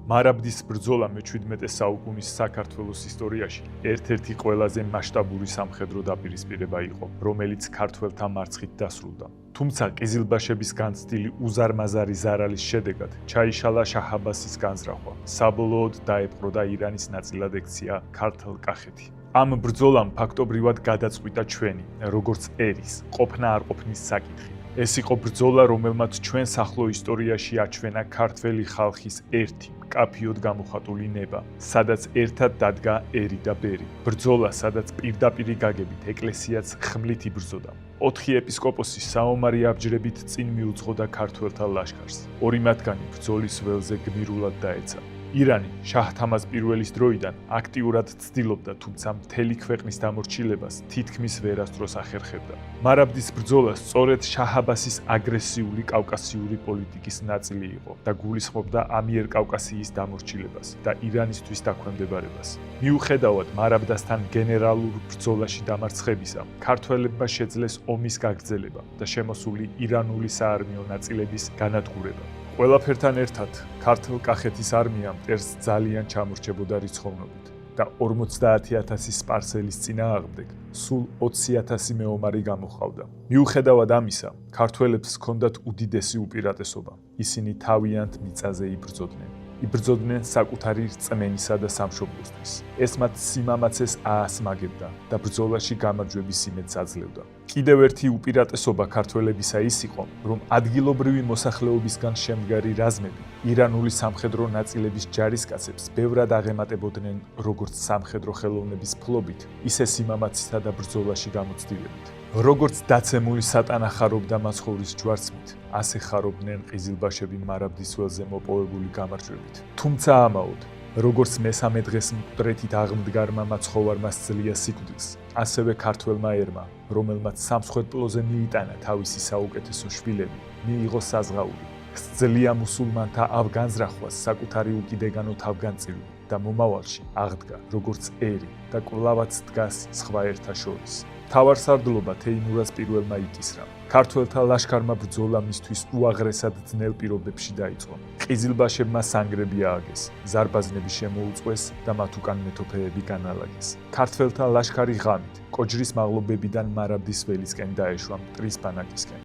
მარაბდის ბრძოლა მე-17 საუკუნის საქართველოს ისტორიაში ერთ-ერთი ყველაზე მასშტაბური სამხედრო დაპირისპირება იყო, რომელიც ქართველთა მარცხით დასრულდა. თუმცა ყიზილბაშების განცდილი უზარმაზარი ზარალის შედეგად ჩაიშალა შაჰ აბასის განზრახვა. საბოლოოდ დაეპყრო და ირანის ნაწილად ექცია ქართლ-კახეთი. ამ ბრძოლამ ფაქტობრივად გადაწყვიტა ჩვენი, როგორც ერის, ყოფნა-არყოფნის საკითხი. ეს იყო ბრძოლა, რომელმაც ჩვენს ახლო ისტორიაში აჩვენა ქართველი ხალხის ერთი, მკაფიოდ გამოხატული ნება, სადაც ერთად დადგა ერი და ბერი. ბრძოლა, სადაც პირდაპირი გაგებით ეკლესიაც ხმლით იბრძოდა. 4 ეპისკოპოსი საომარი აბჯრებით წინ მიუძღოდა ქართველთა ლაშქარს. 2 მათგანი ბრძოლის ველზე გმირულად დაეცა. ირანი შაჰ თამაზ პირველის დროიდან აქტიურად ცდილობდა, თუმცა მთელი ქვეყნის დამორჩილებას თითქმის ვერასდროს ახერხებდა. მარაბდის ბრძოლა სწორედ შაჰ აბასის აგრესიული კავკასიური პოლიტიკის ნაწილი იყო და გულისხმობდა ამიერკავკასიის დამორჩილებას და ირანისთვის დაქვემდებარებას. მიუხედავად მარაბდასთან გენერალურ ბრძოლაში დამარცხებისა, ქართველებმა შეძლეს ომის გაგრძელება და შემოსული ირანული საარმიო ნაწილების განადგურება. ყველაფერთან ერთად ქართლ-კახეთის არმია მტერს ძალიან ჩამორჩებოდა რიცხოვნობით და 50,000 სპარსელის წინააღმდეგ სულ 20,000 მეომარი გამოჰყავდა. მიუხედავად ამისა, ქართველებს ჰქონდათ უდიდესი უპირატესობა. ისინი თავიანთ მიწაზე იბრძოდნენ. იბრძოდნენ საკუთარი რწმენისა და სამშობლოსთვის. ეს მათ სიმამაცეს აასმაგებდა და ბრძოლაში გამარჯვების იმედს აძლევდა. კიდევ ერთი უპირატესობა ქართველებისა ის იყო, რომ ადგილობრივი მოსახლეობისგან შემდგარი რაზმები ირანული სამხედრო ნაწილების ჯარისკაცებს ბევრად აღემატებოდნენ როგორც სამხედრო ხელოვნების ფლობით, ისე სიმამაცითა და ბრძოლაში გამოცდილებით. როგორც დაცემული სატანა ხარობდა მაცხოვრის ჯვარცმით, ასე ხარობდნენ ყიზილბაშები მარაბდის ველზე მოპოვებული გამარჯვებით. თუმცა ამაოდ, როგორც მესამე დღეს მკვდრეთით აღმდგარმა მაცხოვარმა სძლია სიკვდილს, ასევე ქართველმა ერმა, რომელმაც სამსხვერპლოზე მიიტანა თავისი საუკეთესო შვილები, მიიღო საზღაური. სძლია მუსულმანთა ავგანზრახვას საკუთარი უკიდეგანო თავგანწირული და მომავალში აღდგა როგორც ერი და კვლავაც დგას სხვა ერთა შორის. მთავარსარდლობა თეიმურაზ პირველმა იკისრა. ქართველთა ლაშქარმა ბრძოლა მისთვის უაღრესად ძნელ პირობებში დაიწყო. ყიზილბაშებმა სანგრები ააგეს, ზარბაზნები შემოუწყვეს და მათ უკან მეტოქეები განალაგეს. ქართველთა ლაშქარი ღამით კოჯრის მაღლობებიდან მარაბდის ველისკენ დაეშვა მტრის ბანაკისკენ.